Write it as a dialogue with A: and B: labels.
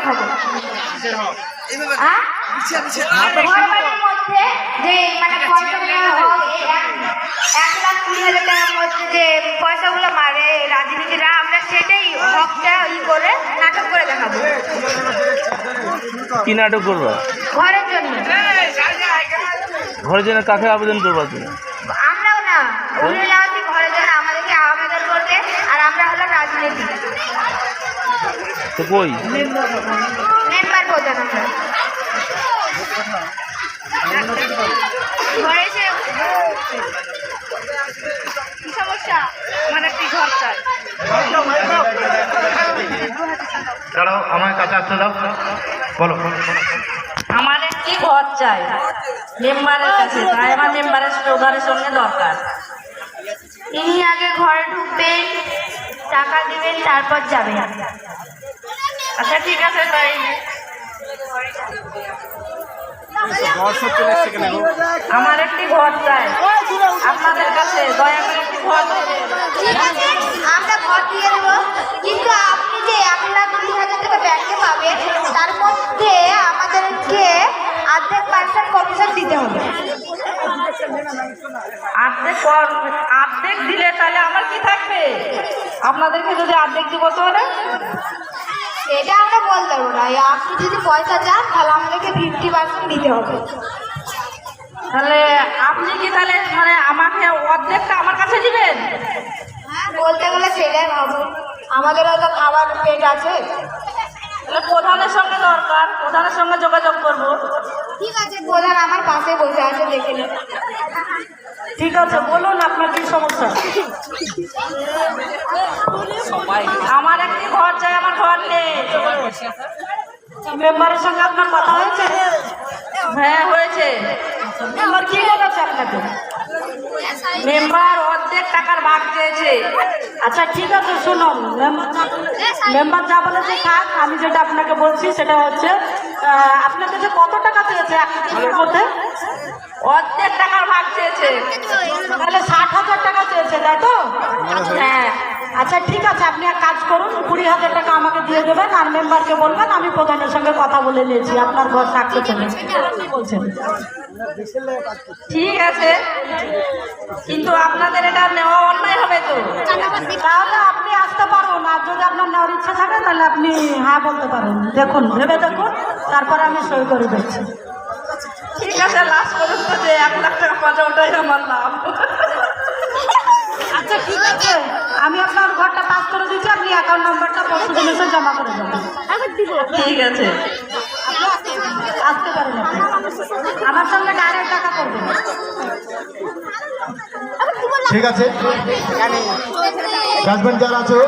A: দেখাবো। ঘরবাড়ির মধ্যে যে মানে পয়সাগুলো হোক, 1,20,000 টাকার মধ্যে যে পয়সাগুলো মারে রাজনীতিরা, আমরা সেটাই হকটা করে নাটক করে দেখাবো।
B: কি নাটক করবা?
A: ঘরের জন্য।
B: ঘরের জন্য কাকে আবেদন করবা তুমি?
A: আমরাও না, উনিরা হচ্ছে ঘরের জন্য আমাদেরকে আবেদন করতে, আর আমরা হলো রাজনীতি
B: তো কই
A: মেম্বার প্রধান। আমরা ঘরে কি সমস্যা? আমার একটি ঘর চাই।
C: দাঁড়াও, আমার কাছে আসতে দাও, বলো।
D: আমার একটি ঘর চাই মেম্বারের কাছে, তাই আমার মেম্বারের ঘরের সঙ্গে দরকার।
A: তিনি আগে ঘরে ঢুকবেন, টাকা দিবেন, তারপর যাবেন।
D: আচ্ছা ঠিক আছে, তাই আমার একটি ঘর চাই আপনাদের কাছে, দয়া করে একটি ঘর দেবেন।
A: ঠিক আছে, আমরা ঘর দিয়ে দেবো, কিন্তু আপনি যে 1,20,000 টাকা ব্যাংকে পাবেন, তার মধ্যে আমাদেরকে অর্ধেক কমিশন দিতে হবে।
D: অর্ধেক দিলে তাহলে আমার কি থাকবে? আপনাদেরকে যদি অর্ধেক দিব তাহলে
A: এটা আমরা বলতে পারবো না। আপনি যদি পয়সা চান তাহলে আমাদেরকে 50% দিতে হবে।
D: তাহলে আপনি কি তাহলে মানে আমাকে অর্ধেকটা আমার কাছে দিবেন?
A: হ্যাঁ, বলতে গেলে সেটাই ভাবুন, আমাদেরও তো খাবার পেট আছে।
D: তাহলে প্রধানের সঙ্গে দরকার, প্রধানের সঙ্গে যোগাযোগ করব।
A: ঠিক আছে, প্রধান আমার পাশে বসে আছে, দেখে নেব।
D: ঠিক আছে, বলুন আপনার কি সমস্যা। আমার একটি ঘর চাই, আমার ঘর নেই। মেম্বারের সঙ্গে আপনার কথা হয়েছে? হ্যাঁ হয়েছে। মেম্বার কি বলেছে আপনাকে? মেম্বার অর্ধেক টাকার ভাগ চেয়েছে। আচ্ছা ঠিক আছে, শুনুন, মেম্বার যা বলেছে থাক, আমি যেটা আপনাকে বলছি সেটা হচ্ছে আপনার কাছে কত টাকা চেয়েছে আপনার মধ্যে? অর্ধেক টাকার ভাগ চেয়েছে, তাহলে 60,000 টাকা চেয়েছে, তাই তো? হ্যাঁ। আচ্ছা ঠিক আছে, আপনি এক কাজ করুন, 20,000 টাকা আমাকে দিয়ে দেবেন, আর মেম্বারকে বলবেন আমি প্রধানের সঙ্গে কথা বলে নিয়েছি, আপনার ঘর থাকতে চলে বলছেন। ঠিক আছে, কিন্তু আপনাদের এটা নেওয়া অন্যায় হবে তো। তাহলে আপনি আসতে পারুন, আর যদি আপনার নেওয়ার ইচ্ছা থাকে তাহলে আপনি হ্যাঁ বলতে পারেন। দেখুন, ভেবে দেখুন, তারপরে আমি সই করে দিচ্ছি। ঠিক আছে, লাস্ট করুন তো, যে 1,00,000 টাকা পাওয়া, ওটাই আমার লাভ। আচ্ছা ঠিক আছে, আমি আপনার ঘরটা পাস করে দিচ্ছি, আপনি অ্যাকাউন্ট নাম্বারটা পরশু দিন এসে জমা করে দেবেন। ঠিক আছে, আসতে পারেন আপনি, আমার সঙ্গে ডাইরেক্ট টাকা করবেন।
C: ঠিক আছে, হাজবেন্ড যারা আছো